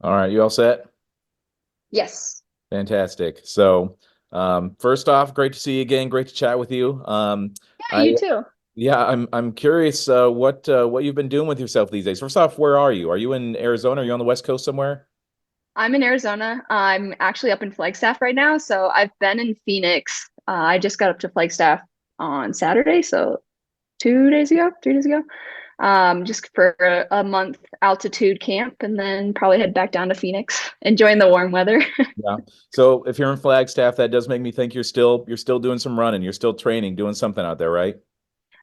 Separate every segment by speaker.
Speaker 1: All right, you all set?
Speaker 2: Yes.
Speaker 1: Fantastic. So, first off, great to see you again. Great to chat with you.
Speaker 2: Yeah,
Speaker 1: I
Speaker 2: you too.
Speaker 1: yeah, I'm curious what you've been doing with yourself these days. First off, where are you? Are you in Arizona? Are you on the West Coast somewhere?
Speaker 2: I'm in Arizona. I'm actually up in Flagstaff right now. So I've been in Phoenix. I just got up to Flagstaff on Saturday, so 2 days ago, 3 days ago. Just for a month altitude camp and then probably head back down to Phoenix, enjoying the warm weather.
Speaker 1: Yeah. So, if you're in Flagstaff, that does make me think you're still doing some running. You're still training, doing something out there, right?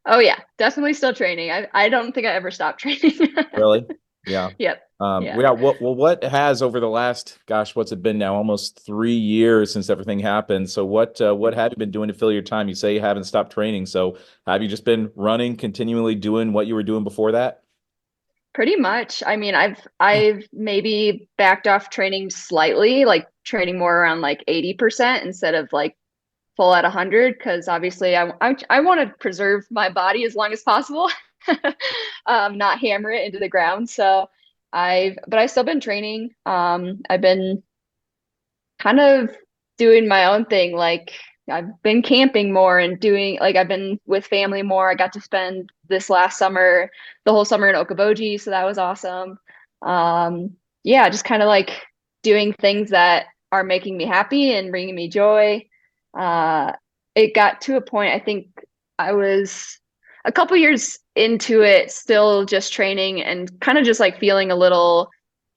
Speaker 2: Oh yeah, definitely still training. I don't think I ever stopped training.
Speaker 1: Really? Yeah.
Speaker 2: Yep. Yeah.
Speaker 1: Yeah. What has over the last, gosh, what's it been now? Almost 3 years since everything happened. So what have you been doing to fill your time? You say you haven't stopped training. So have you just been running, continually doing what you were doing before that?
Speaker 2: Pretty much. I mean, I've maybe backed off training slightly, like training more around like 80% instead of like full at 100 because obviously I want to preserve my body as long as possible. Not hammer it into the ground. So I've still been training. I've been kind of doing my own thing. Like I've been camping more and doing like I've been with family more. I got to spend this last summer, the whole summer in Okoboji, so that was awesome. Yeah, just kind of like doing things that are making me happy and bringing me joy. Uh, it got to a point, I think I was a couple years into it, still just training and kind of just like feeling a little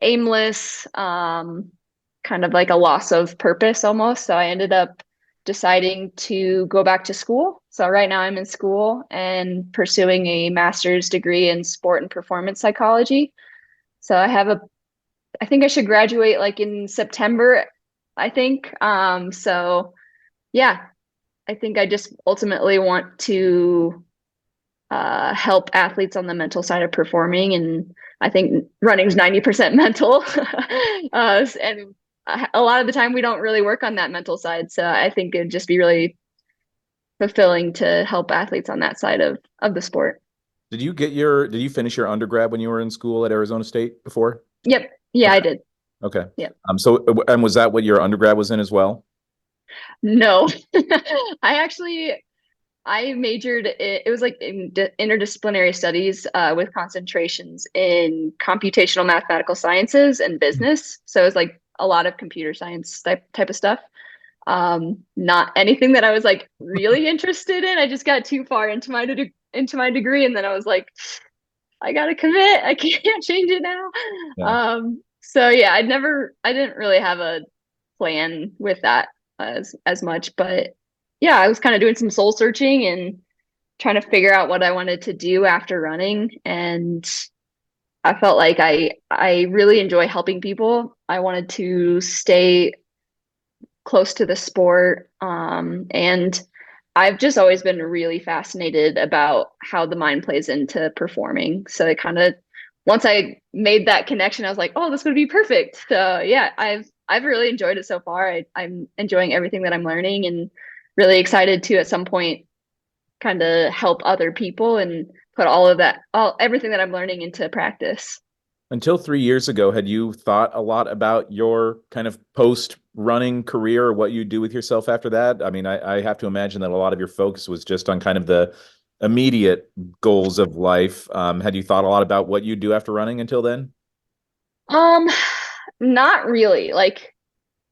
Speaker 2: aimless. Kind of like a loss of purpose almost. So I ended up deciding to go back to school. So right now I'm in school and pursuing a master's degree in sport and performance psychology. So I think I should graduate like in September, I think. So yeah, I think I just ultimately want to help athletes on the mental side of performing. And I think running's 90% mental. And a lot of the time we don't really work on that mental side. So I think it'd just be really fulfilling to help athletes on that side of the sport.
Speaker 1: Did you finish your undergrad when you were in school at Arizona State before?
Speaker 2: Yep. Yeah,
Speaker 1: Okay.
Speaker 2: I did.
Speaker 1: Okay.
Speaker 2: Yep.
Speaker 1: And was that what your undergrad was in as well?
Speaker 2: No. I actually I majored it was like in interdisciplinary studies with concentrations in computational mathematical sciences and business. So it was like a lot of computer science type of stuff. Not anything that I was like really interested in. I just got too far into into my degree, and then I was like, I gotta commit. I can't change it now.
Speaker 1: Yeah.
Speaker 2: So yeah, I didn't really have a plan with that as much, but yeah, I was kind of doing some soul searching and trying to figure out what I wanted to do after running, and I felt like I really enjoy helping people. I wanted to stay close to the sport. And I've just always been really fascinated about how the mind plays into performing. So it kind of, once I made that connection, I was like, oh, this would be perfect. So yeah, I've really enjoyed it so far. I'm enjoying everything that I'm learning and really excited to at some point kind of help other people and put all everything that I'm learning into practice.
Speaker 1: Until 3 years ago, had you thought a lot about your kind of post-running career or what you do with yourself after that? I mean, I have to imagine that a lot of your focus was just on kind of the immediate goals of life. Had you thought a lot about what you do after running until then?
Speaker 2: Um, Not really. Like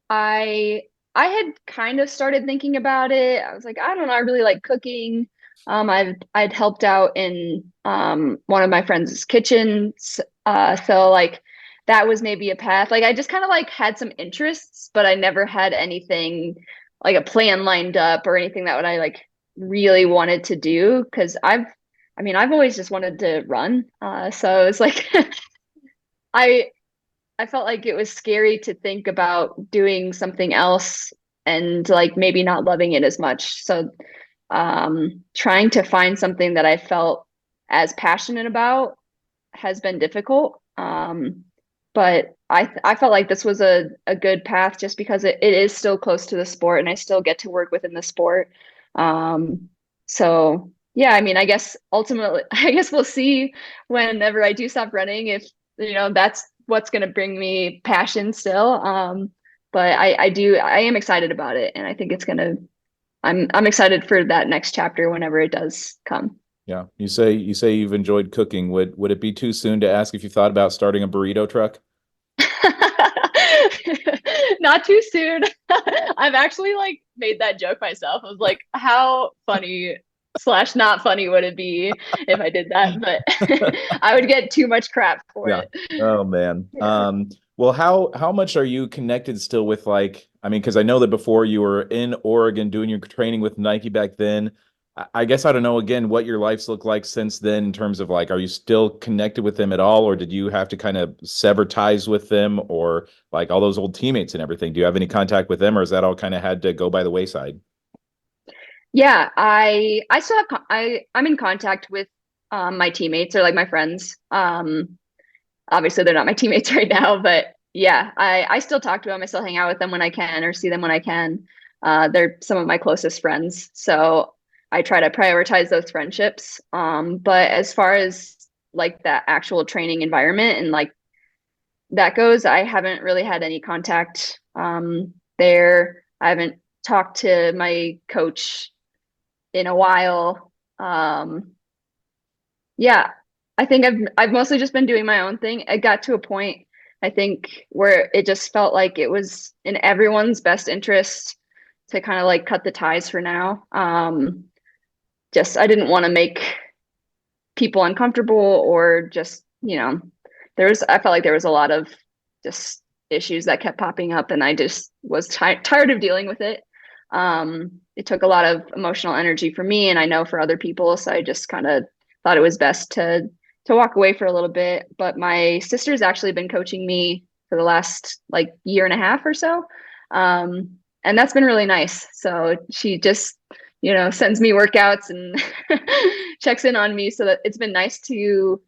Speaker 2: I I had kind of started thinking about it. I was like, I don't know, I really like cooking. I'd helped out in one of my friends' kitchens. So like that was maybe a path. Like I just kind of like had some interests, but I never had anything like a plan lined up or anything that what I like really wanted to do because I mean, I've always just wanted to run. So it's like I I felt like it was scary to think about doing something else and like maybe not loving it as much. So trying to find something that I felt as passionate about has been difficult. But I felt like this was a good path just because it is still close to the sport and I still get to work within the sport. So yeah, I mean, I guess ultimately, I guess we'll see whenever I do stop running if that's what's going to bring me passion still. But I am excited about it, and I think it's gonna. I'm excited for that next chapter whenever it does come.
Speaker 1: Yeah. You say you've enjoyed cooking. Would it be too soon to ask if you thought about starting a burrito truck?
Speaker 2: Not too soon. I've actually like made that joke myself. I was like, how funny slash not funny would it be if I did that? But I would get too much crap for
Speaker 1: Yeah.
Speaker 2: it.
Speaker 1: Oh man.
Speaker 2: Yeah.
Speaker 1: Well, how much are you connected still with like, I mean, because I know that before you were in Oregon doing your training with Nike back then. I guess I don't know again what your life's looked like since then in terms of like, are you still connected with them at all, or did you have to kind of sever ties with them, or like all those old teammates and everything? Do you have any contact with them, or is that all kind of had to go by the wayside?
Speaker 2: Yeah, I still have I'm in contact with my teammates or like my friends. Obviously they're not my teammates right now, but yeah, I still talk to them. I still hang out with them when I can or see them when I can. They're some of my closest friends. So I try to prioritize those friendships. But as far as like that actual training environment and like that goes, I haven't really had any contact there. I haven't talked to my coach in a while. Yeah, I think I've mostly just been doing my own thing. It got to a point, I think, where it just felt like it was in everyone's best interest to kind of like cut the ties for now. Just I didn't want to make people uncomfortable or just, I felt like there was a lot of just issues that kept popping up and I just was tired of dealing with it. It took a lot of emotional energy for me and I know for other people. So I just kind of thought it was best to walk away for a little bit. But my sister's actually been coaching me for the last like year and a half or so. And that's been really nice. So she just sends me workouts and checks in on me. So that it's been nice to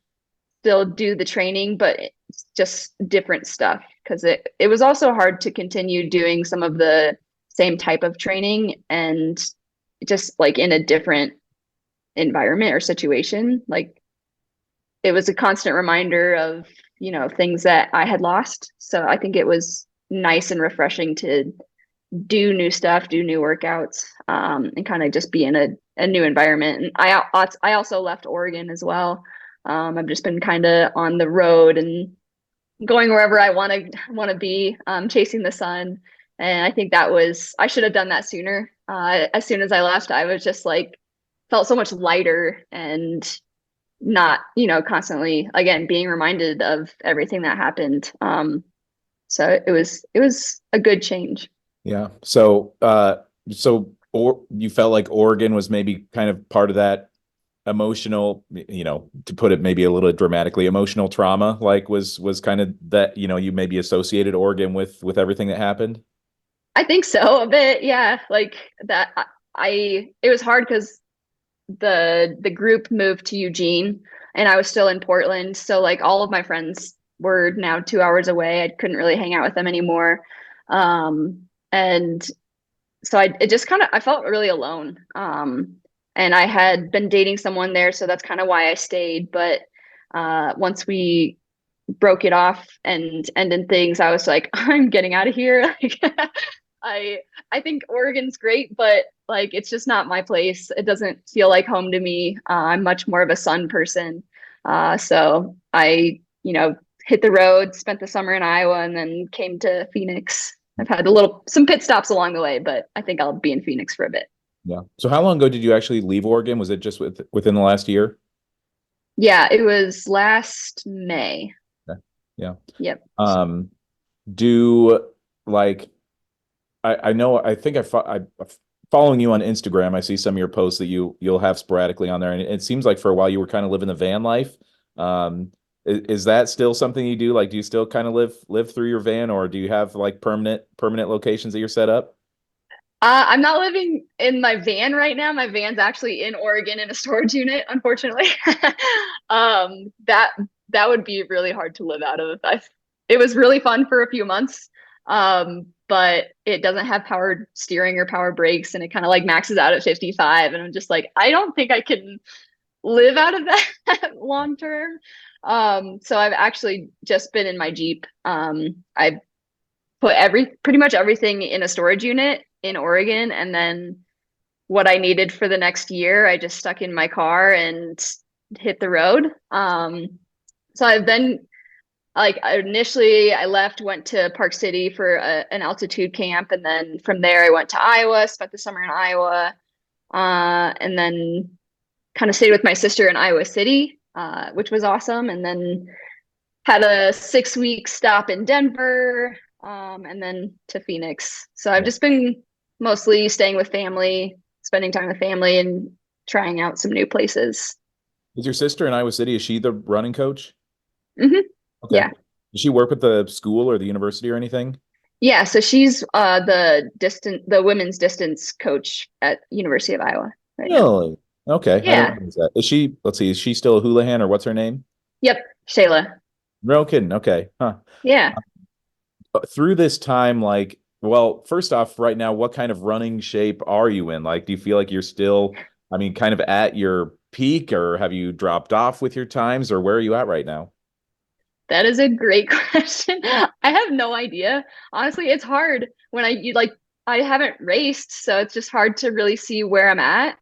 Speaker 2: still do the training, but it's just different stuff because it was also hard to continue doing some of the same type of training and just like in a different environment or situation. Like it was a constant reminder of, things that I had lost. So I think it was nice and refreshing to do new stuff, do new workouts, and kind of just be in a new environment. And I also left Oregon as well. I've just been kind of on the road and going wherever I want to be, chasing the sun. And I think I should have done that sooner. As soon as I left, I was just like felt so much lighter and not, constantly again being reminded of everything that happened. So it was a good change.
Speaker 1: Yeah. So or you felt like Oregon was maybe kind of part of that emotional, to put it maybe a little dramatically, emotional trauma, like was kind of that, you maybe associated Oregon with everything that happened.
Speaker 2: I think so, a bit, yeah. Like that, it was hard because the group moved to Eugene, and I was still in Portland. So like all of my friends were now 2 hours away. I couldn't really hang out with them anymore, and so it just kind of I felt really alone. And I had been dating someone there, so that's kind of why I stayed. But once we broke it off and ended things, I was like, I'm getting out of here. Like, I I think Oregon's great, but like it's just not my place. It doesn't feel like home to me. I'm much more of a sun person. So I, hit the road, spent the summer in Iowa, and then came to Phoenix. I've had some pit stops along the way, but I think I'll be in Phoenix for a bit.
Speaker 1: Yeah. So how long ago did you actually leave Oregon? Was it just within the last year?
Speaker 2: Yeah, it was last May.
Speaker 1: Okay. Yeah.
Speaker 2: Yep.
Speaker 1: Um, do like I know I think following you on Instagram. I see some of your posts that you'll have sporadically on there, and it seems like for a while you were kind of living the van life. Is that still something you do? Like, do you still kind of live through your van, or do you have like permanent locations that you're set up?
Speaker 2: I'm not living in my van right now. My van's actually in Oregon in a storage unit, unfortunately. That would be really hard to live out of. It was really fun for a few months, but it doesn't have power steering or power brakes, and it kind of like maxes out at 55. And I'm just like, I don't think I can live out of that long term. So I've actually just been in my Jeep. I put pretty much everything in a storage unit in Oregon, and then what I needed for the next year, I just stuck in my car and hit the road. So I've been like initially I left, went to Park City for an altitude camp, and then from there I went to Iowa, spent the summer in Iowa, and then kind of stayed with my sister in Iowa City, which was awesome, and then had a 6 week stop in Denver, and then to Phoenix. So I've just been mostly staying with family, spending time with family, and trying out some new places.
Speaker 1: Is your sister in Iowa City? Is she the running coach?
Speaker 2: Hmm.
Speaker 1: Okay.
Speaker 2: Yeah.
Speaker 1: Does she work with the school or the university or anything?
Speaker 2: Yeah, so she's the women's distance coach at University of Iowa right now.
Speaker 1: Really? Okay. I didn't
Speaker 2: Yeah.
Speaker 1: realize that. Is she, let's see, is she still a Houlihan or what's her name?
Speaker 2: Yep. Shayla.
Speaker 1: No kidding. Okay. Huh.
Speaker 2: Yeah.
Speaker 1: Through this time, like, well, first off, right now, what kind of running shape are you in? Like, do you feel like you're still, I mean, kind of at your peak, or have you dropped off with your times, or where are you at right now?
Speaker 2: That is a great question. I have no idea. Honestly, it's hard when I haven't raced, so it's just hard to really see where I'm at.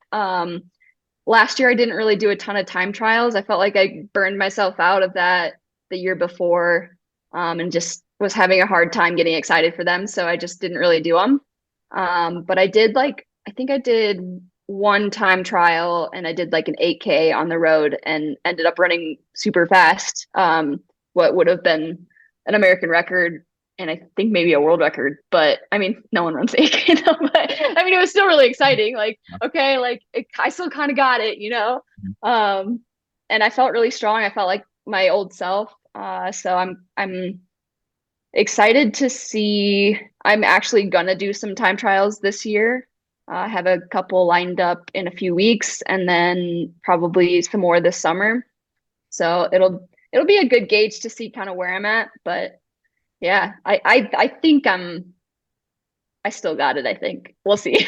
Speaker 2: Last year I didn't really do a ton of time trials. I felt like I burned myself out of that the year before, and just was having a hard time getting excited for them, so I just didn't really do them. But I think I did one time trial and I did like an 8K on the road and ended up running super fast. What would have been an American record and I think maybe a world record. But I mean, no one runs 8K though, but I mean, it was still really exciting. Like, okay, I still kind of got it. Um, and I felt really strong. I felt like my old self. So I'm excited to see. I'm actually gonna do some time trials this year. I have a couple lined up in a few weeks, and then probably some more this summer. So it'll be a good gauge to see kind of where I'm at. But yeah, I think I still got it. I think we'll see.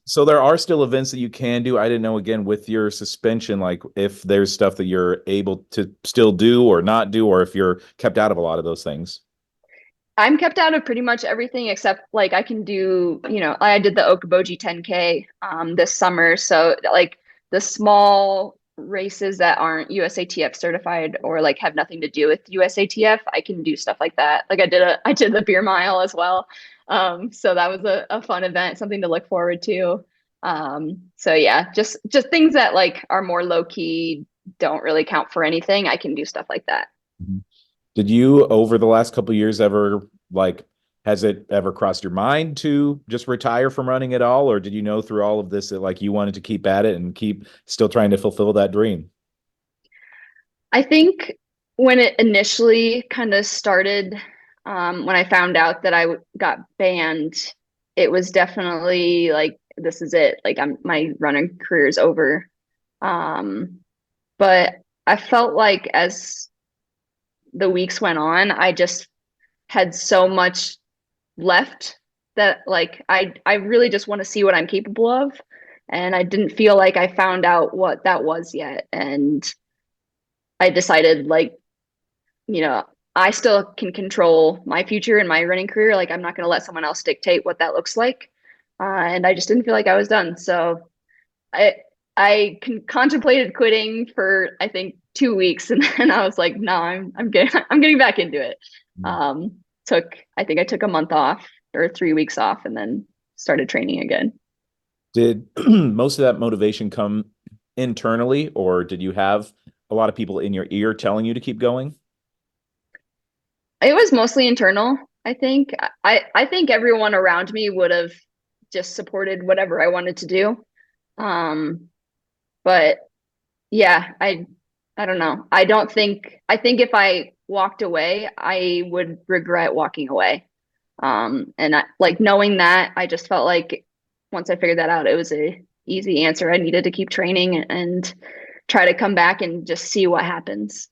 Speaker 1: So there are still events that you can do. I didn't know, again, with your suspension, like if there's stuff that you're able to still do or not do, or if you're kept out of a lot of those things.
Speaker 2: I'm kept out of pretty much everything except like I can do, I did the Okoboji 10K this summer. So like the small races that aren't USATF certified or like have nothing to do with USATF, I can do stuff like that. Like I did the beer mile as well. So that was a fun event, something to look forward to. So yeah, just things that like are more low key, don't really count for anything. I can do stuff like that.
Speaker 1: Mhm. Did you, over the last couple of years, ever like, has it ever crossed your mind to just retire from running at all, or did you know through all of this that like you wanted to keep at it and keep still trying to fulfill that dream?
Speaker 2: I think when it initially kind of started, when I found out that got banned, it was definitely like, this is it. Like my running career is over. Um, but I felt like as the weeks went on, I just had so much left that like I really just want to see what I'm capable of. And I didn't feel like I found out what that was yet. And I decided like, you know, I still can control my future and my running career. Like I'm not going to let someone else dictate what that looks like. And I just didn't feel like I was done. So I contemplated quitting for I think 2 weeks, and then I was like, no, I'm getting I'm getting back into it. I think I took a month off or 3 weeks off, and then started training again.
Speaker 1: Did most of that motivation come internally, or did you have a lot of people in your ear telling you to keep going?
Speaker 2: It was mostly internal. I think I think everyone around me would have just supported whatever I wanted to do. Um, but yeah, I don't know. I think if I walked away, I would regret walking away. And like knowing that, I just felt like once I figured that out, it was a easy answer. I needed to keep training and try to come back and just see what happens.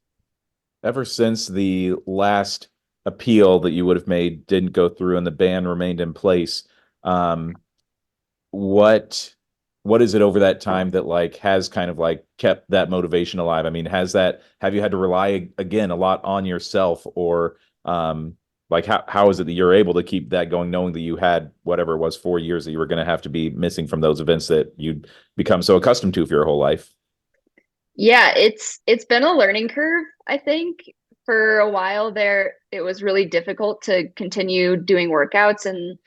Speaker 1: Ever since the last appeal that you would have made didn't go through and the ban remained in place, um, what what is it over that time that like has kind of like kept that motivation alive? I mean, have you had to rely again a lot on yourself, or like how is it that you're able to keep that going, knowing that you had whatever it was 4 years that you were going to have to be missing from those events that you'd become so accustomed to for your whole life?
Speaker 2: Yeah, it's been a learning curve, I think. For a while there, it was really difficult to continue doing workouts and,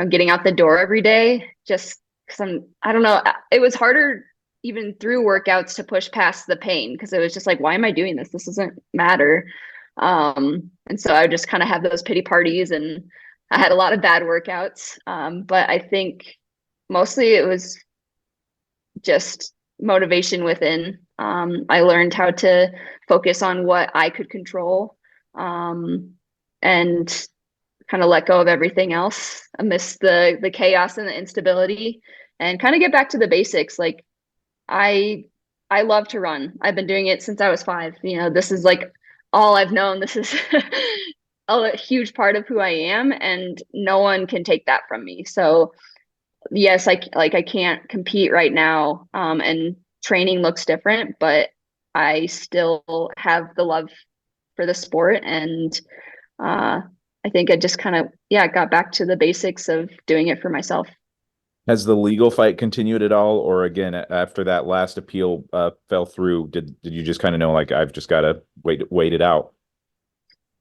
Speaker 2: getting out the door every day just because I don't know, it was harder even through workouts to push past the pain because it was just like, why am I doing this? This doesn't matter. And so I would just kind of have those pity parties and I had a lot of bad workouts. But I think mostly it was just motivation within. I learned how to focus on what I could control, and kind of let go of everything else amidst the chaos and the instability, and kind of get back to the basics. Like I I love to run. I've been doing it since I was 5. This is like all I've known. This is a huge part of who I am, and no one can take that from me. So yes, I can't compete right now, and training looks different, but I still have the love for the sport, and I think I just kind of got back to the basics of doing it for myself.
Speaker 1: Has the legal fight continued at all, or again, after that last appeal fell through, did you just kind of know like I've just got to wait it out?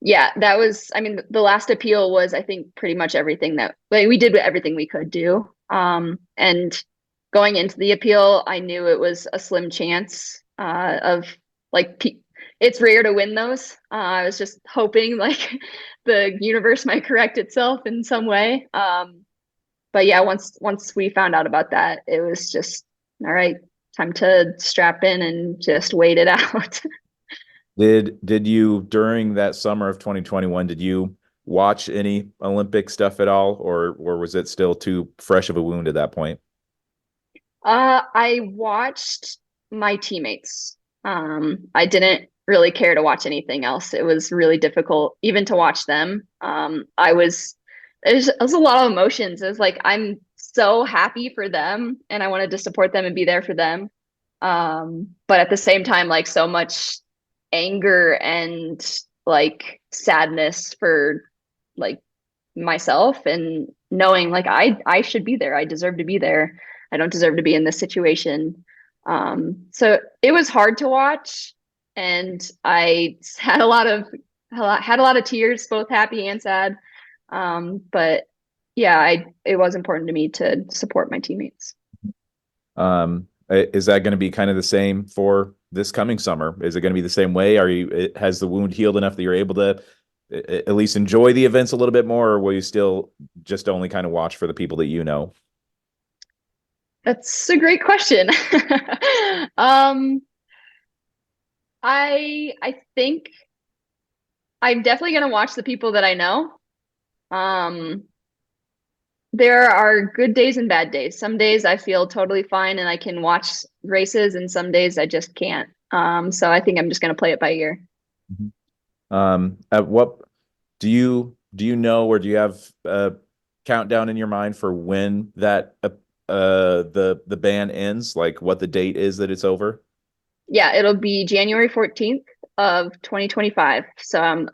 Speaker 2: Yeah, that was, I mean, the last appeal was, I think, pretty much everything that like, we did everything we could do. And going into the appeal, I knew it was a slim chance of like, it's rare to win those. I was just hoping like the universe might correct itself in some way. But yeah, once we found out about that, it was just all right, time to strap in and just wait it out.
Speaker 1: Did you during that summer of 2021, did you watch any Olympic stuff at all, or was it still too fresh of a wound at that point?
Speaker 2: I watched my teammates. I didn't really care to watch anything else. It was really difficult even to watch them. It was a lot of emotions. It was like I'm so happy for them and I wanted to support them and be there for them. But at the same time, like so much anger and like sadness for like myself and knowing like I should be there. I deserve to be there. I don't deserve to be in this situation. So it was hard to watch, and I had a lot of tears, both happy and sad. But yeah, I it was important to me to support my teammates.
Speaker 1: Is that going to be kind of the same for this coming summer? Is it going to be the same way? Has the wound healed enough that you're able to at least enjoy the events a little bit more, or will you still just only kind of watch for the people that you know?
Speaker 2: That's a great question. um, I think I'm definitely gonna watch the people that I know. Um, there are good days and bad days. Some days I feel totally fine and I can watch races, and some days I just can't. So I think I'm just gonna play it by ear.
Speaker 1: Mhm. At what do you know, or do you have a countdown in your mind for when that the ban ends? Like what the date is that it's over?
Speaker 2: Yeah, it'll be January 14th of 2025. So I'm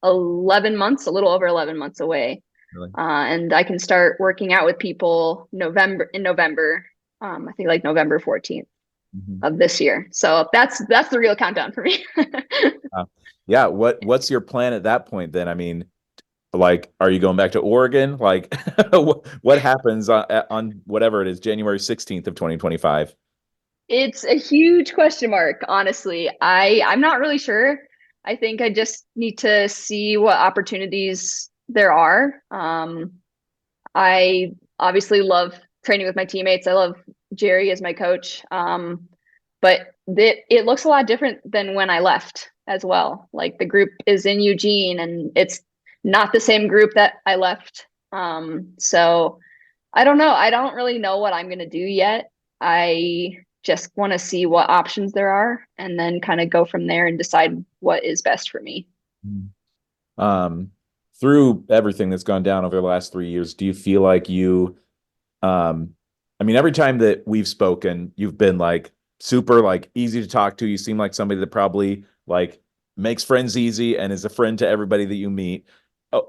Speaker 2: 11 months, a little over 11 months away.
Speaker 1: Really?
Speaker 2: And I can start working out with people in November. I think like November 14th
Speaker 1: Mhm.
Speaker 2: of this year. So that's the real countdown for me.
Speaker 1: Uh, yeah. What's your plan at that point then? I mean, like, are you going back to Oregon? Like, what happens on whatever it is, January 16th of 2025?
Speaker 2: It's a huge question mark, honestly. I'm not really sure. I think I just need to see what opportunities there are. I obviously love training with my teammates. I love Jerry as my coach. But it looks a lot different than when I left as well. Like the group is in Eugene and it's not the same group that I left. So I don't know. I don't really know what I'm going to do yet. I just want to see what options there are and then kind of go from there and decide what is best for me.
Speaker 1: Mhm. Um, Through everything that's gone down over the last 3 years, do you feel like you um I mean, every time that we've spoken, you've been like super like easy to talk to. You seem like somebody that probably like makes friends easy and is a friend to everybody that you meet.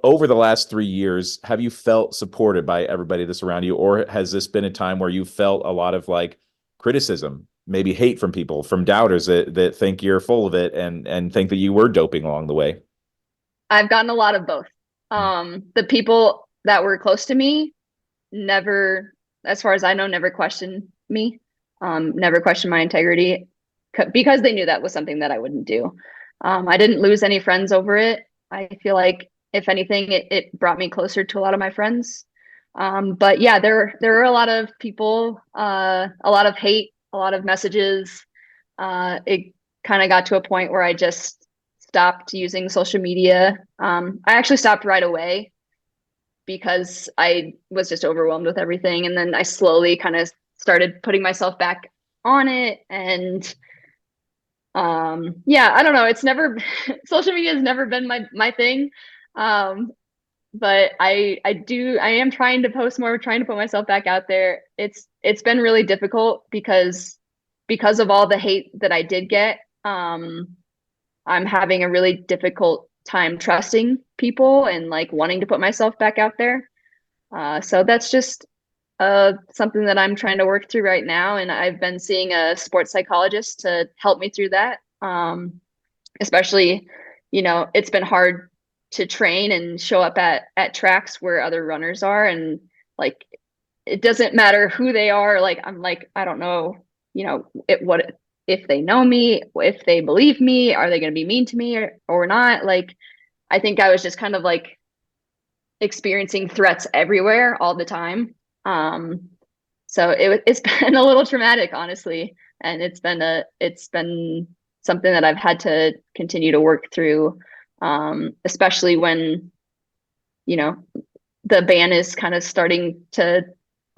Speaker 1: Over the last 3 years, have you felt supported by everybody that's around you, or has this been a time where you felt a lot of like criticism, maybe hate from people, from doubters that think you're full of it and think that you were doping along the way?
Speaker 2: I've gotten a lot of both. The people that were close to me never, as far as I know, never questioned me, never questioned my integrity because they knew that was something that I wouldn't do. I didn't lose any friends over it. I feel like if anything, it brought me closer to a lot of my friends. But yeah, there are a lot of people, a lot of hate, a lot of messages. It kind of got to a point where I just stopped using social media. I actually stopped right away because I was just overwhelmed with everything. And then I slowly kind of started putting myself back on it. And yeah, I don't know. It's never social media has never been my thing. Um, but I am trying to post more, trying to put myself back out there. It's been really difficult because of all the hate that I did get. I'm having a really difficult time trusting people and like wanting to put myself back out there. So that's just something that I'm trying to work through right now. And I've been seeing a sports psychologist to help me through that. Especially, it's been hard to train and show up at tracks where other runners are. And like, it doesn't matter who they are. Like, I'm like, I don't know, what if they know me, if they believe me, are they going to be mean to me or not? Like, I think I was just kind of like experiencing threats everywhere all the time. Um, so it's been a little traumatic, honestly, and it's been something that I've had to continue to work through, especially when you know the ban is kind of starting to.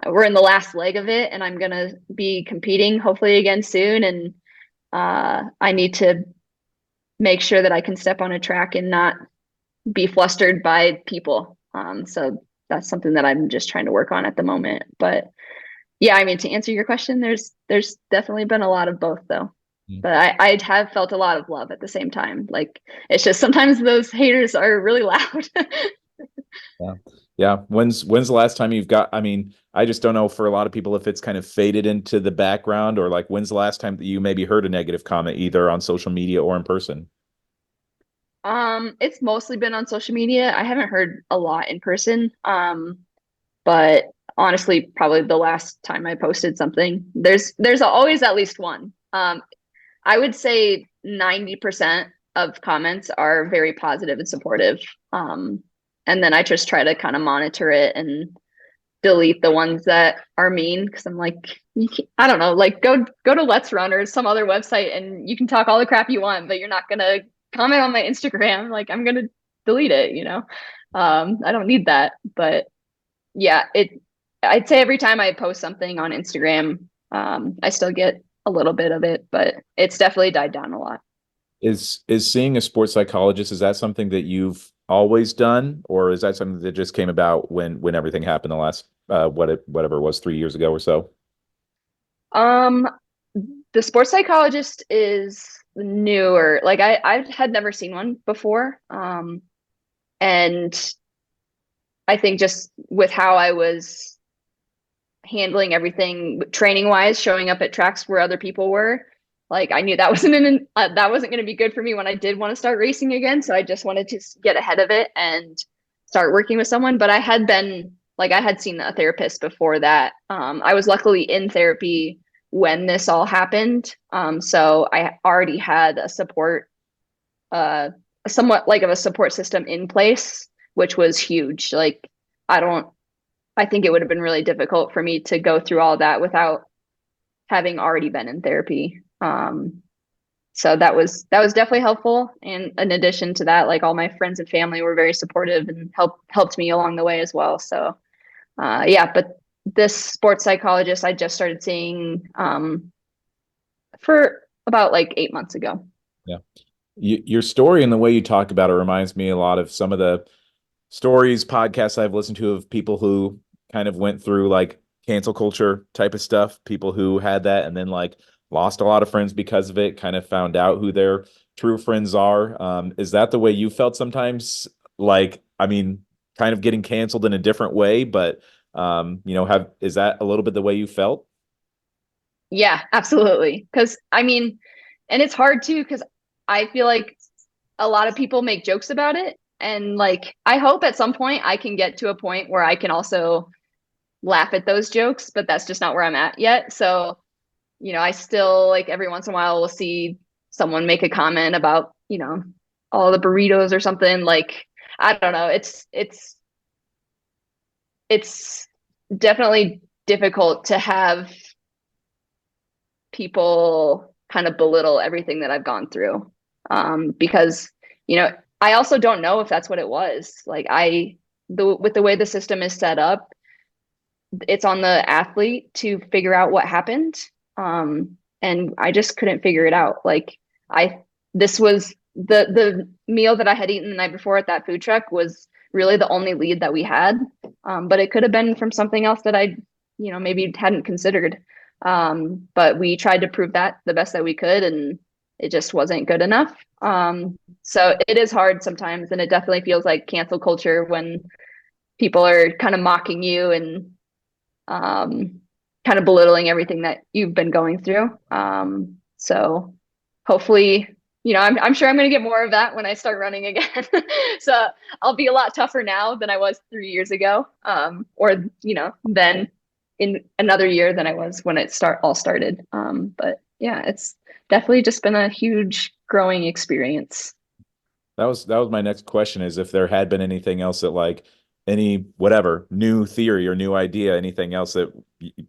Speaker 2: We're in the last leg of it, and I'm gonna be competing hopefully again soon, and I need to make sure that I can step on a track and not be flustered by people. So that's something that I'm just trying to work on at the moment. But yeah, I mean, to answer your question, there's definitely been a lot of both though. But I have felt a lot of love at the same time. Like it's just sometimes those haters are really loud.
Speaker 1: Yeah. Yeah. When's the last time you've got, I mean, I just don't know for a lot of people if it's kind of faded into the background or like when's the last time that you maybe heard a negative comment either on social media or in person?
Speaker 2: It's mostly been on social media. I haven't heard a lot in person. But honestly, probably the last time I posted something, there's always at least one. I would say 90% of comments are very positive and supportive. And then I just try to kind of monitor it and delete the ones that are mean because I'm like, I don't know, like go to Let's Run or some other website and you can talk all the crap you want, but you're not gonna comment on my Instagram. Like I'm gonna delete it. I don't need that. But yeah, I'd say every time I post something on Instagram, I still get a little bit of it, but it's definitely died down a lot.
Speaker 1: Is seeing a sports psychologist, is that something that you've always done, or is that something that just came about when everything happened the last whatever it was 3 years ago or so?
Speaker 2: Um, the sports psychologist is newer. Like I had never seen one before. And I think just with how I was handling everything training wise, showing up at tracks where other people were, like I knew that wasn't going to be good for me when I did want to start racing again. So I just wanted to get ahead of it and start working with someone. But I had seen a therapist before that. I was luckily in therapy when this all happened. So I already had a support, uh, somewhat like of a support system in place, which was huge. Like I don't, I think it would have been really difficult for me to go through all that without having already been in therapy. So that was definitely helpful. And in addition to that, like all my friends and family were very supportive and helped me along the way as well. So yeah, but this sports psychologist I just started seeing for about like 8 months ago.
Speaker 1: Yeah. Your story and the way you talk about it reminds me a lot of some of the stories, podcasts I've listened to of people who kind of went through like cancel culture type of stuff, people who had that and then like lost a lot of friends because of it, kind of found out who their true friends are. Is that the way you felt sometimes? Like, I mean, kind of getting canceled in a different way, but have is that a little bit the way you felt?
Speaker 2: Yeah, absolutely. Because I mean, and it's hard too, because I feel like a lot of people make jokes about it. And like, I hope at some point I can get to a point where I can also laugh at those jokes, but that's just not where I'm at yet. So, I still like every once in a while will see someone make a comment about, all the burritos or something. Like, I don't know. It's definitely difficult to have people kind of belittle everything that I've gone through. Because, I also don't know if that's what it was. Like with the way the system is set up, it's on the athlete to figure out what happened. And I just couldn't figure it out. Like this was the meal that I had eaten the night before at that food truck was really the only lead that we had. But it could have been from something else that I, maybe hadn't considered. But we tried to prove that the best that we could, and it just wasn't good enough. So it is hard sometimes, and it definitely feels like cancel culture when people are kind of mocking you and um, kind of belittling everything that you've been going through. So hopefully, I'm sure I'm going to get more of that when I start running again. So I'll be a lot tougher now than I was 3 years ago, or then in another year than I was when it all started. But yeah, it's definitely just been a huge growing experience.
Speaker 1: That was my next question is if there had been anything else that like any whatever new theory or new idea, anything else that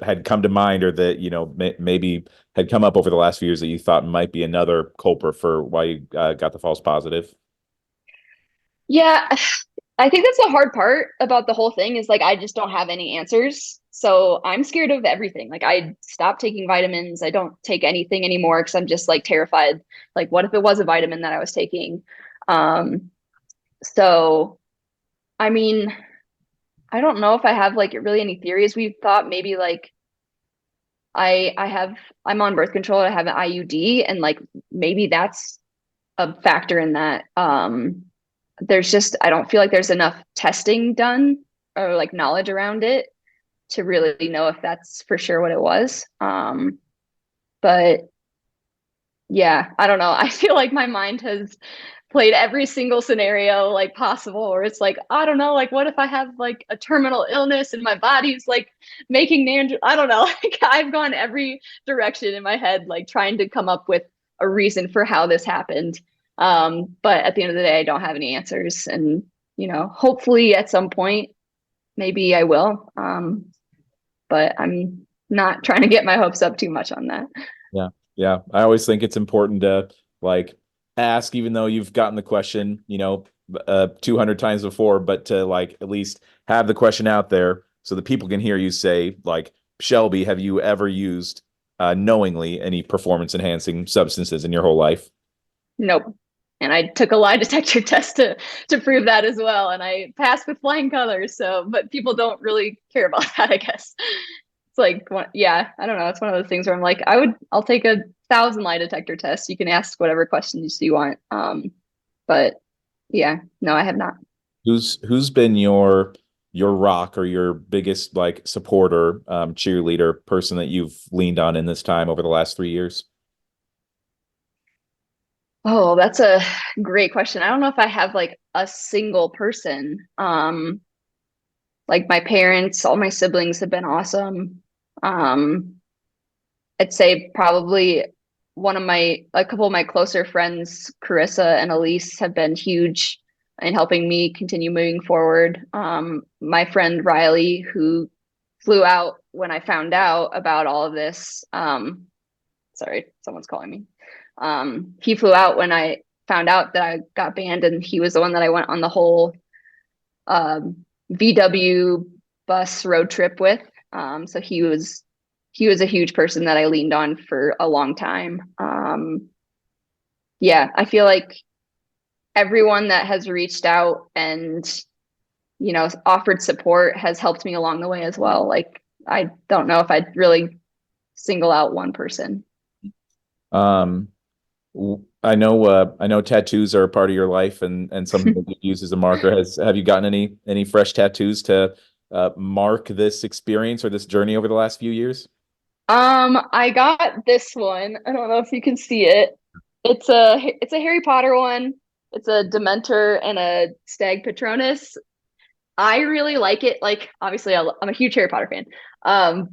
Speaker 1: had come to mind or that, maybe had come up over the last few years that you thought might be another culprit for why you got the false positive.
Speaker 2: Yeah, I think that's the hard part about the whole thing is like I just don't have any answers. So I'm scared of everything. Like I stopped taking vitamins. I don't take anything anymore because I'm just like terrified. Like what if it was a vitamin that I was taking? Um, so I mean, I don't know if I have like really any theories. We've thought maybe like I'm on birth control. I have an IUD, and like maybe that's a factor in that. There's just I don't feel like there's enough testing done or like knowledge around it to really know if that's for sure what it was. But yeah, I don't know. I feel like my mind has played every single scenario like possible where it's like, I don't know, like what if I have like a terminal illness and my body's like making I don't know. Like I've gone every direction in my head, like trying to come up with a reason for how this happened. But at the end of the day, I don't have any answers. And, hopefully at some point, maybe I will. But I'm not trying to get my hopes up too much on that.
Speaker 1: Yeah. Yeah. I always think it's important to like ask, even though you've gotten the question, 200 times before, but to like at least have the question out there so that people can hear you say, like, Shelby, have you ever used knowingly any performance enhancing substances in your whole life?
Speaker 2: Nope. And I took a lie detector test to prove that as well, and I passed with flying colors. So, but people don't really care about that, I guess. It's like, yeah, I don't know. It's one of those things where I'm like, I'll take 1,000 lie detector tests. You can ask whatever questions you want. But yeah, no, I have not.
Speaker 1: Who's been your rock or your biggest like supporter, cheerleader person that you've leaned on in this time over the last 3 years?
Speaker 2: Oh, that's a great question. I don't know if I have like a single person. Like my parents, all my siblings have been awesome. Um, I'd say probably a couple of my closer friends, Carissa and Elise, have been huge in helping me continue moving forward. My friend Riley, who flew out when I found out about all of this. Sorry, someone's calling me. He flew out when I found out that I got banned, and he was the one that I went on the whole VW bus road trip with. So he was a huge person that I leaned on for a long time. Yeah, I feel like everyone that has reached out and offered support has helped me along the way as well. Like I don't know if I'd really single out one person.
Speaker 1: Um, I know tattoos are a part of your life and something that you use as a marker. Have you gotten any fresh tattoos to mark this experience or this journey over the last few years?
Speaker 2: I got this one. I don't know if you can see it. It's a Harry Potter one. It's a Dementor and a Stag Patronus. I really like it. Like, obviously, I'm a huge Harry Potter fan.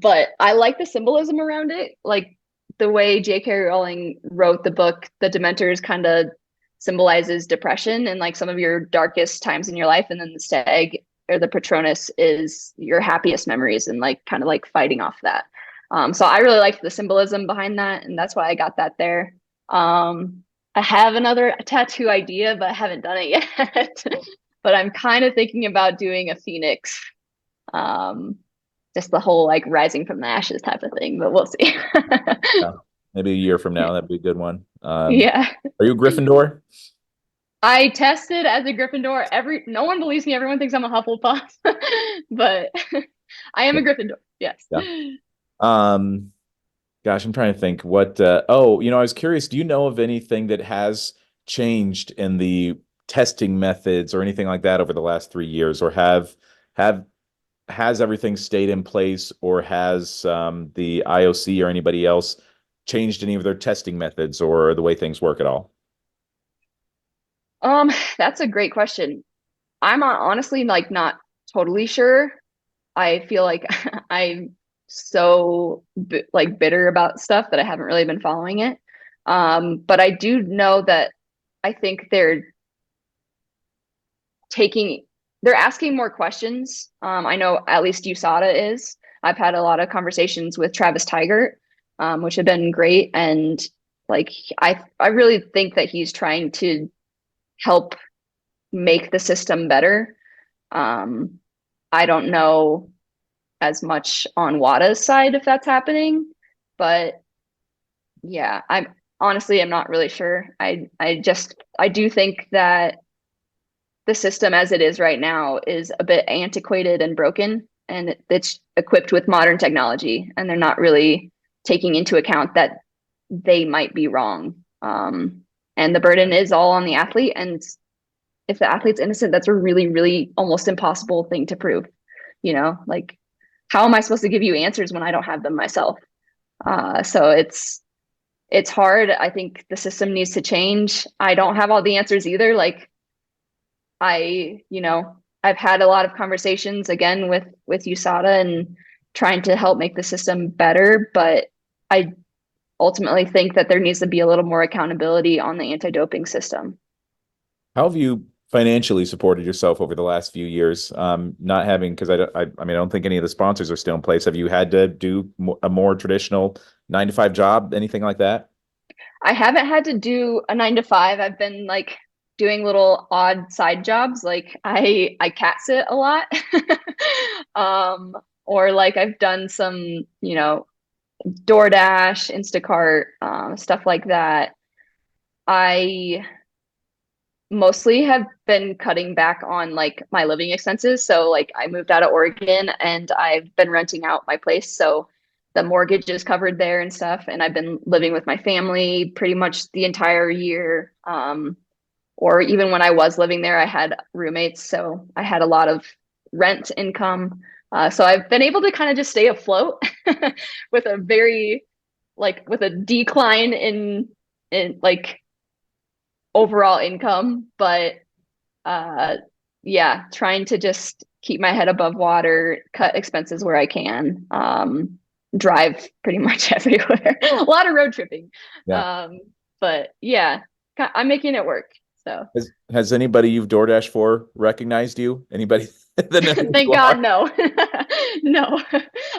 Speaker 2: But I like the symbolism around it. Like the way J.K. Rowling wrote the book, the Dementors kind of symbolizes depression and like some of your darkest times in your life, and then the Stag or the Patronus is your happiest memories and like kind of like fighting off that. So I really liked the symbolism behind that, and that's why I got that there. I have another tattoo idea, but I haven't done it yet. But I'm kind of thinking about doing a phoenix. Um, just the whole like rising from the ashes type of thing, but we'll see.
Speaker 1: Yeah. Maybe a year from now, that'd be a good one.
Speaker 2: Yeah.
Speaker 1: Are you a Gryffindor?
Speaker 2: I tested as a Gryffindor. No one believes me. Everyone thinks I'm a Hufflepuff, but I am a Gryffindor. Yes.
Speaker 1: Yeah. Um, Gosh, I'm trying to think what I was curious, do you know of anything that has changed in the testing methods or anything like that over the last 3 years, or have has everything stayed in place, or has the IOC or anybody else changed any of their testing methods or the way things work at all?
Speaker 2: Um, that's a great question. Honestly like not totally sure. I feel like I'm so like bitter about stuff that I haven't really been following it. But I do know that I think taking they're asking more questions. I know at least USADA is. I've had a lot of conversations with Travis Tigert, which have been great, and like I really think that he's trying to help make the system better. Um, I don't know as much on WADA's side if that's happening, but yeah, I'm not really sure. I do think that the system as it is right now is a bit antiquated and broken, and it's equipped with modern technology, and they're not really taking into account that they might be wrong. And the burden is all on the athlete, and if the athlete's innocent, that's a really, really almost impossible thing to prove. Like how am I supposed to give you answers when I don't have them myself? So it's hard. I think the system needs to change. I don't have all the answers either. Like I've had a lot of conversations again with USADA and trying to help make the system better, but I ultimately think that there needs to be a little more accountability on the anti-doping system.
Speaker 1: How have you financially supported yourself over the last few years? Not having, because I mean, I don't think any of the sponsors are still in place. Have you had to do a more traditional 9 to 5 job, anything like that?
Speaker 2: I haven't had to do a 9 to 5. I've been like doing little odd side jobs. Like I cat sit a lot. Or like I've done some, DoorDash, Instacart, stuff like that. I mostly have been cutting back on like my living expenses. So like I moved out of Oregon and I've been renting out my place. So the mortgage is covered there and stuff. And I've been living with my family pretty much the entire year. Or even when I was living there, I had roommates. So I had a lot of rent income. So I've been able to kind of just stay afloat with a very with a decline in like overall income, but uh yeah, trying to just keep my head above water, cut expenses where I can, drive pretty much everywhere. A lot of road tripping.
Speaker 1: Yeah.
Speaker 2: Um, but yeah, I'm making it work. So
Speaker 1: Has anybody you've DoorDash for recognized you? Anybody that knows who
Speaker 2: thank
Speaker 1: you
Speaker 2: God,
Speaker 1: are?
Speaker 2: no. No.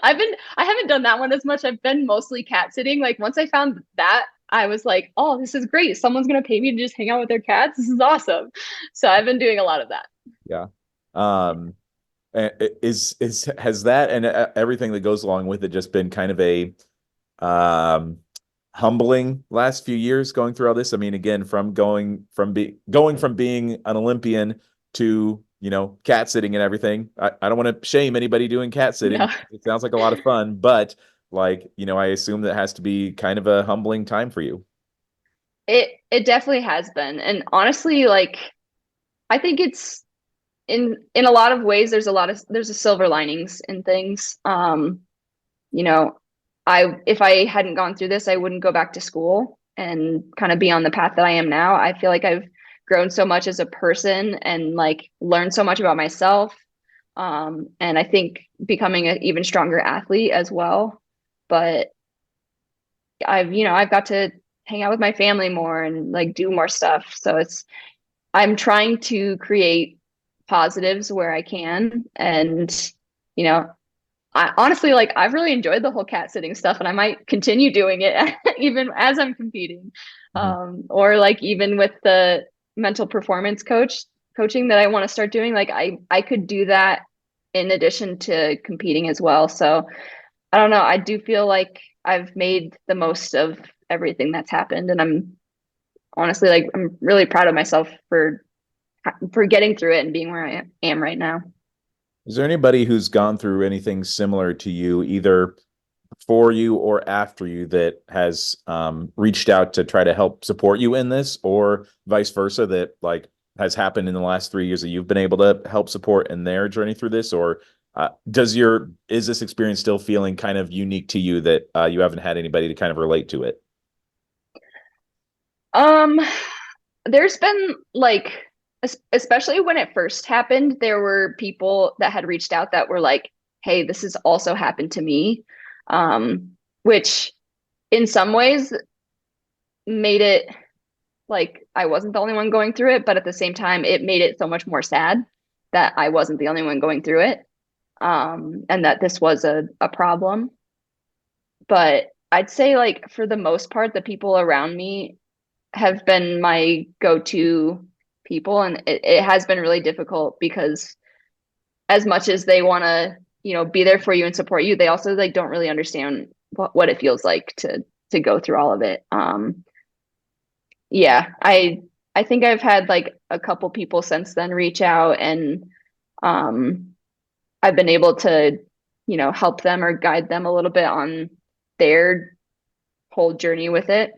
Speaker 2: I haven't done that one as much. I've been mostly cat sitting. Like once I found that, I was like, oh, this is great. Someone's gonna pay me to just hang out with their cats. This is awesome. So I've been doing a lot of that.
Speaker 1: Yeah. Um, is has that and everything that goes along with it just been kind of a um humbling last few years going through all this? I mean, again, from going from being an Olympian to cat sitting and everything. I don't want to shame anybody doing cat
Speaker 2: No,
Speaker 1: sitting. It sounds like a lot of fun, but like, I assume that has to be kind of a humbling time for you.
Speaker 2: it definitely has been. And honestly, like I think it's in a lot of ways there's a silver linings in things. You know, I if I hadn't gone through this, I wouldn't go back to school and kind of be on the path that I am now. I feel like I've grown so much as a person and like learned so much about myself. And I think becoming an even stronger athlete as well. But I've got to hang out with my family more and like do more stuff. So I'm trying to create positives where I can. And, you know, I honestly like I've really enjoyed the whole cat sitting stuff and I might continue doing it even as I'm competing.
Speaker 1: Mhm.
Speaker 2: Or like even with the mental performance coaching that I want to start doing, like I could do that in addition to competing as well. So I don't know. I do feel like I've made the most of everything that's happened and I'm honestly like I'm really proud of myself for getting through it and being where I am right now.
Speaker 1: Is there anybody who's gone through anything similar to you, either for you or after you, that has reached out to try to help support you in this, or vice versa, that like has happened in the last 3 years that you've been able to help support in their journey through this? Or is this experience still feeling kind of unique to you that you haven't had anybody to kind of relate to it?
Speaker 2: Um, there's been like, especially when it first happened, there were people that had reached out that were like, "Hey, this has also happened to me," which in some ways made it like I wasn't the only one going through it, but at the same time, it made it so much more sad that I wasn't the only one going through it, and that this was a problem. But I'd say like for the most part, the people around me have been my go-to people, and it has been really difficult because as much as they want to, be there for you and support you, they also like don't really understand what it feels like to go through all of it. Yeah, I think I've had like a couple people since then reach out and um I've been able to, help them or guide them a little bit on their whole journey with it.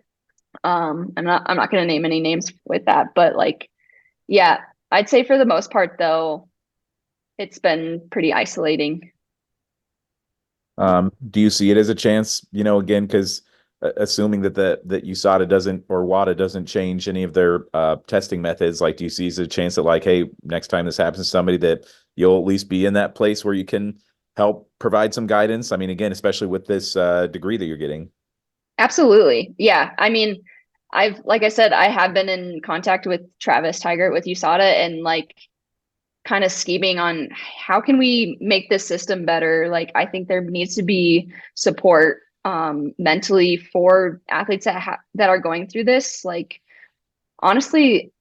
Speaker 2: I'm not going to name any names with that, but like, yeah, I'd say for the most part, though, it's been pretty isolating.
Speaker 1: Do you see it as a chance, again, because assuming that USADA doesn't, or WADA doesn't change any of their testing methods, like, do you see as a chance that, like, hey, next time this happens to somebody, that you'll at least be in that place where you can help provide some guidance? I mean, again, especially with this degree that you're getting.
Speaker 2: Absolutely. Yeah. I mean, like I said, I have been in contact with Travis Tigert with USADA and like kind of scheming on how can we make this system better. Like, I think there needs to be support mentally for athletes that are going through this. Like, honestly,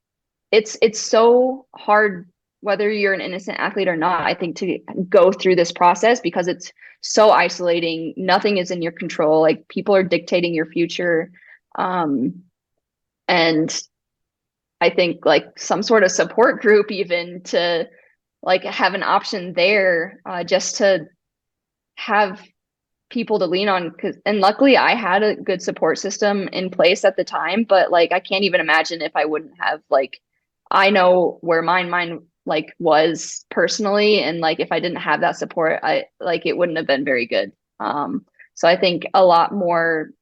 Speaker 2: it's so hard whether you're an innocent athlete or not, I think, to go through this process because it's so isolating. Nothing is in your control. Like people are dictating your future. And I think like some sort of support group even to like have an option there, just to have people to lean on. And luckily I had a good support system in place at the time, but like I can't even imagine if I wouldn't have. Like I know where mine like was personally, and like if I didn't have that support, I like it wouldn't have been very good. So I think a lot more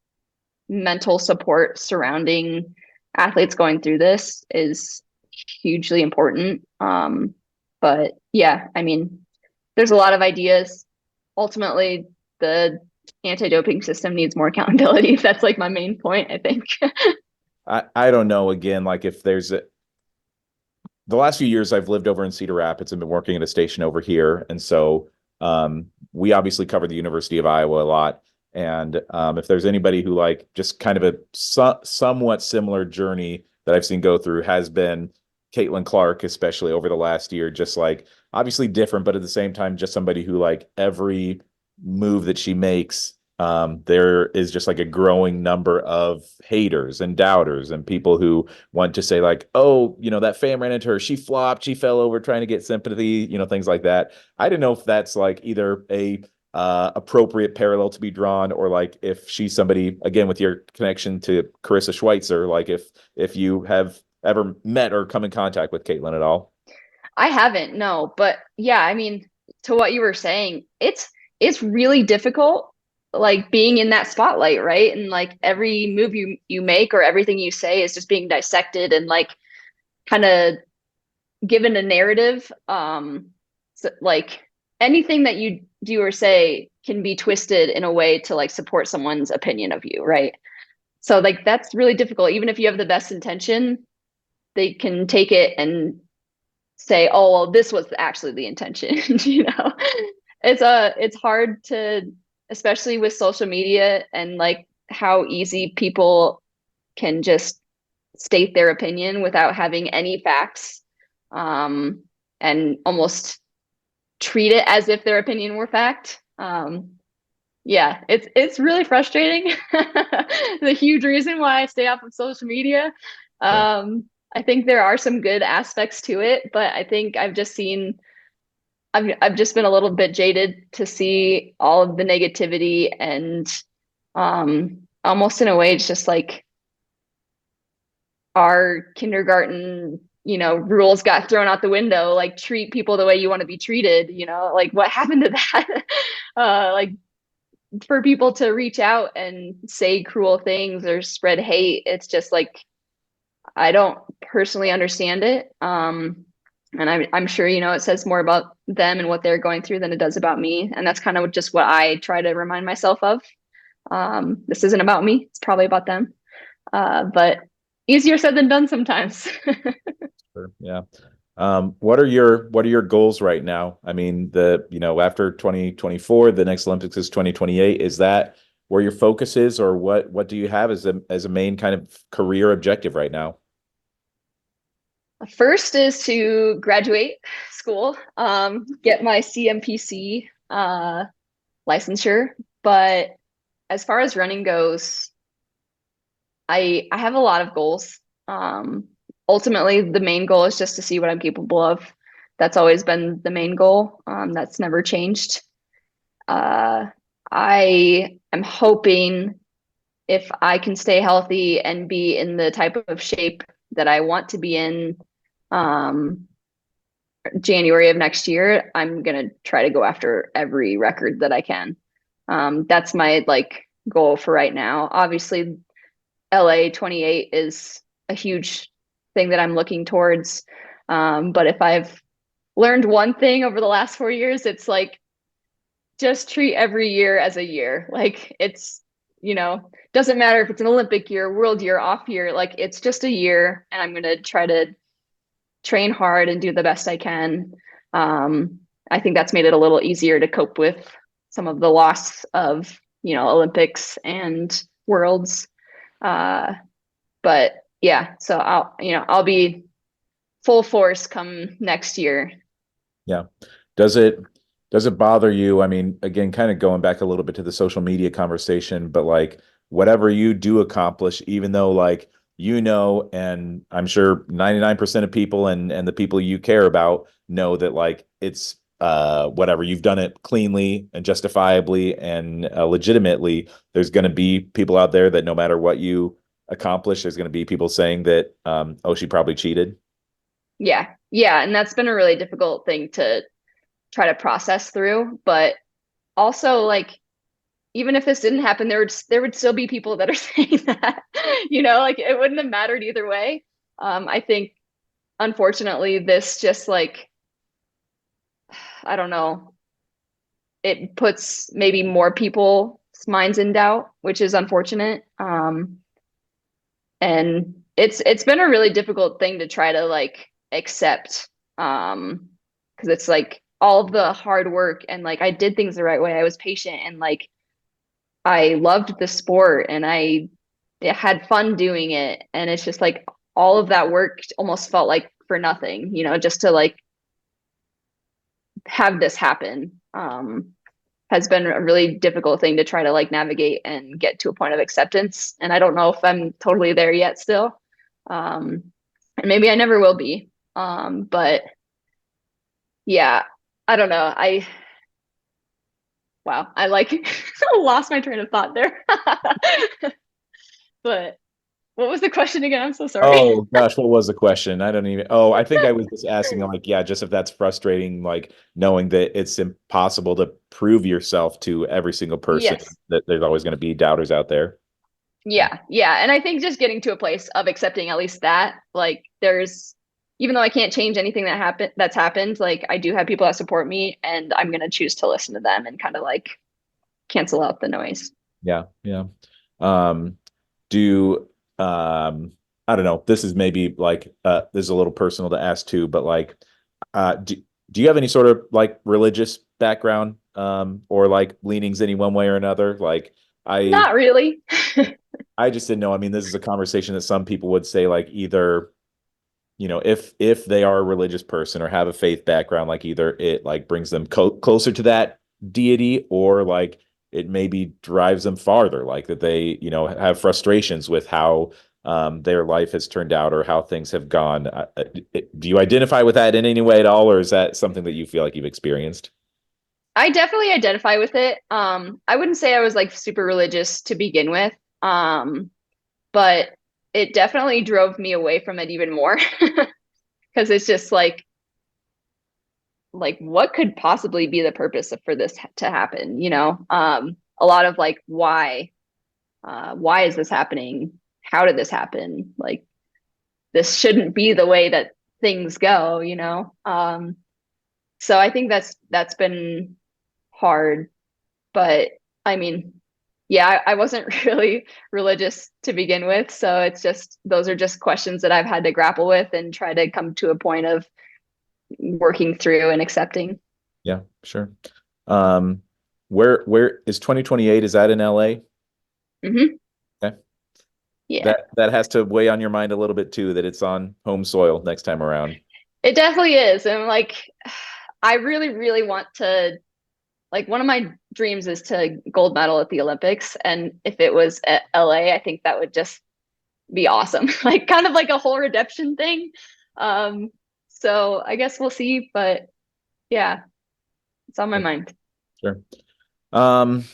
Speaker 2: mental support surrounding athletes going through this is hugely important. But yeah, I mean, there's a lot of ideas. Ultimately, the anti-doping system needs more accountability. That's like my main point, I think.
Speaker 1: I don't know, again, like, if there's the last few years I've lived over in Cedar Rapids and been working at a station over here. And so we obviously cover the University of Iowa a lot. And if there's anybody who, like, just kind of a somewhat similar journey that I've seen go through, has been Caitlin Clark, especially over the last year, just like obviously different, but at the same time, just somebody who, like, every move that she makes there is just like a growing number of haters and doubters and people who want to say like, oh, that fan ran into her, she flopped, she fell over trying to get sympathy, things like that. I didn't know if that's like either a appropriate parallel to be drawn, or like if she's somebody, again, with your connection to Carissa Schweitzer, like if you have ever met or come in contact with Caitlin at all.
Speaker 2: I haven't, no, but yeah, I mean, to what you were saying, it's really difficult like being in that spotlight, right? And like every move you make or everything you say is just being dissected and like kind of given a narrative. So, like anything that you do or say can be twisted in a way to like support someone's opinion of you, right? So like that's really difficult. Even if you have the best intention, they can take it and say, oh, well, this was actually the intention. It's hard to, especially with social media and like how easy people can just state their opinion without having any facts, um, and almost treat it as if their opinion were fact. Yeah, it's really frustrating. The huge reason why I stay off of social media.
Speaker 1: Yeah.
Speaker 2: I think there are some good aspects to it, but I think I've just been a little bit jaded to see all of the negativity and almost in a way it's just like our kindergarten, rules got thrown out the window, like treat people the way you want to be treated, like what happened to that? Like for people to reach out and say cruel things or spread hate, it's just like I don't personally understand it. And I'm sure, it says more about them and what they're going through than it does about me. And that's kind of just what I try to remind myself of. This isn't about me. It's probably about them. But easier said than done sometimes.
Speaker 1: Sure. Yeah. What are your goals right now? I mean, after 2024, the next Olympics is 2028. Is that where your focus is, or what do you have as a main kind of career objective right now?
Speaker 2: First is to graduate school, get my CMPC licensure. But as far as running goes, I have a lot of goals. Ultimately, the main goal is just to see what I'm capable of. That's always been the main goal. That's never changed. Uh, I am hoping if I can stay healthy and be in the type of shape that I want to be in, um, January of next year, I'm gonna try to go after every record that I can. That's my like goal for right now. Obviously, LA 28 is a huge thing that I'm looking towards. But if I've learned one thing over the last 4 years, it's like just treat every year as a year. Like doesn't matter if it's an Olympic year, world year, off year, like it's just a year and I'm gonna try to train hard and do the best I can. Um, I think that's made it a little easier to cope with some of the loss of, Olympics and worlds. Uh, but yeah, so I'll be full force come next year.
Speaker 1: Yeah. Does it does it bother you? I mean, again, kind of going back a little bit to the social media conversation, but like whatever you do accomplish, even though like and I'm sure 99% of people and the people you care about know that like it's whatever, you've done it cleanly and justifiably and legitimately. There's going to be people out there that no matter what you accomplish, there's going to be people saying that oh, she probably cheated.
Speaker 2: Yeah. Yeah. And that's been a really difficult thing to try to process through. But also like even if this didn't happen, there would still be people that are saying that, like it wouldn't have mattered either way. I think unfortunately this just like, I don't know, it puts maybe more people's minds in doubt, which is unfortunate. And it's been a really difficult thing to try to like accept, because it's like all of the hard work and like I did things the right way. I was patient and like I loved the sport and I had fun doing it. And it's just like all of that work almost felt like for nothing, just to like have this happen. has been a really difficult thing to try to like navigate and get to a point of acceptance. And I don't know if I'm totally there yet still. And maybe I never will be. But yeah, I don't know. Wow, I like lost my train of thought there. But what was the question again? I'm so sorry.
Speaker 1: Oh gosh, what was the question? I don't even. Oh, I think I was just asking, like, yeah, just if that's frustrating, like knowing that it's impossible to prove yourself to every single person,
Speaker 2: Yes.
Speaker 1: that there's always going to be doubters out there.
Speaker 2: Yeah. Yeah. And I think just getting to a place of accepting at least that, like there's even though I can't change anything that's happened, like I do have people that support me and I'm gonna choose to listen to them and kind of like cancel out the noise.
Speaker 1: Yeah, yeah. Um, do I don't know. This is maybe like this is a little personal to ask too, but like do you have any sort of like religious background or like leanings any one way or another? Like I
Speaker 2: Not really.
Speaker 1: I just didn't know. I mean, this is a conversation that some people would say like either, if they are a religious person or have a faith background, like either it like brings them closer to that deity, or like it maybe drives them farther, like that they, have frustrations with how their life has turned out or how things have gone. Do you identify with that in any way at all, or is that something that you feel like you've experienced?
Speaker 2: I definitely identify with it. I wouldn't say I was like super religious to begin with. But it definitely drove me away from it even more because it's just like what could possibly be the purpose for this to happen, you know? A lot of like why is this happening? How did this happen? Like this shouldn't be the way that things go, you know? So I think that's been hard, but I mean, yeah, I wasn't really religious to begin with, so it's just those are just questions that I've had to grapple with and try to come to a point of working through and accepting.
Speaker 1: Yeah, sure. Um, where is 2028? Is that in LA?
Speaker 2: Hmm.
Speaker 1: Okay.
Speaker 2: Yeah,
Speaker 1: That has to weigh on your mind a little bit too, that it's on home soil next time around.
Speaker 2: it definitely is. And like, I really, really want to, like, one of my dreams is to gold medal at the Olympics. And if it was at LA, I think that would just be awesome. Like, kind of like a whole redemption thing. Um, so I guess we'll see. But yeah, it's on my mind.
Speaker 1: Sure. Um,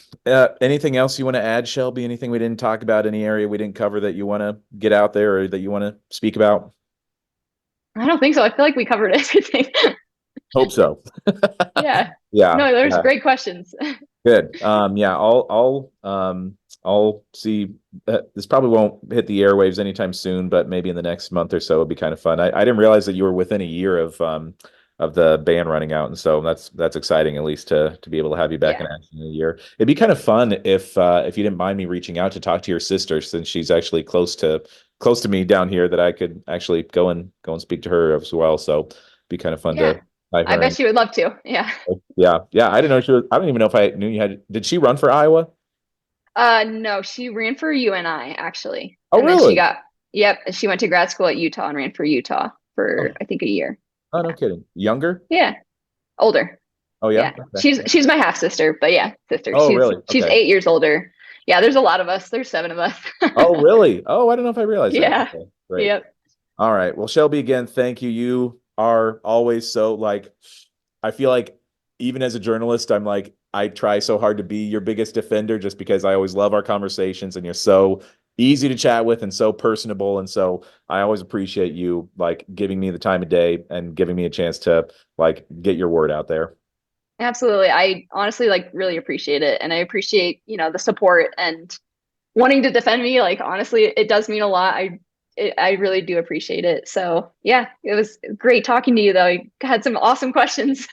Speaker 1: Anything else you want to add, Shelby? Anything we didn't talk about? Any area we didn't cover that you want to get out there or that you want to speak about?
Speaker 2: I don't think so. I feel like we covered everything.
Speaker 1: Hope so.
Speaker 2: Yeah.
Speaker 1: Yeah,
Speaker 2: No, there's
Speaker 1: yeah,
Speaker 2: great questions.
Speaker 1: good. Yeah, I'll see. This probably won't hit the airwaves anytime soon, but maybe in the next month or so it'll be kind of fun. I didn't realize that you were within a year of the band running out, and so that's exciting at least to be able to have you back in
Speaker 2: Yeah.
Speaker 1: action in a year. It'd be kind of fun if you didn't mind me reaching out to talk to your sister, since she's actually close to me down here, that I could actually go and speak to her as well. So it'd be kind of fun
Speaker 2: Yeah.
Speaker 1: to tie
Speaker 2: I
Speaker 1: her
Speaker 2: bet
Speaker 1: in.
Speaker 2: she would love to. Yeah.
Speaker 1: Yeah, yeah. I didn't know she was. I don't even know if I knew you had. Did she run for Iowa?
Speaker 2: No, she ran for UNI actually.
Speaker 1: Oh,
Speaker 2: And then she
Speaker 1: really?
Speaker 2: got, yep, she went to grad school at Utah and ran for Utah for
Speaker 1: Oh,
Speaker 2: I think a year.
Speaker 1: oh, no
Speaker 2: Yeah.
Speaker 1: kidding. Younger?
Speaker 2: Yeah. Older.
Speaker 1: Oh, yeah.
Speaker 2: Yeah.
Speaker 1: Okay.
Speaker 2: She's my half sister, but yeah, sister.
Speaker 1: Oh,
Speaker 2: She's
Speaker 1: really?
Speaker 2: she's
Speaker 1: Okay.
Speaker 2: 8 years older. Yeah, there's a lot of us. There's 7 of us.
Speaker 1: Oh, really? Oh, I don't know if I realized that.
Speaker 2: Yeah.
Speaker 1: Okay, great.
Speaker 2: Yep.
Speaker 1: All right. Well, Shelby, again, thank you. You are always so like, I feel like even as a journalist, I'm like, I try so hard to be your biggest defender just because I always love our conversations and you're so easy to chat with and so personable. And so I always appreciate you like giving me the time of day and giving me a chance to like get your word out there.
Speaker 2: Absolutely. I honestly like really appreciate it. And I appreciate, the support and wanting to defend me. Like honestly, it does mean a lot. I really do appreciate it. So yeah, it was great talking to you though. You had some awesome questions.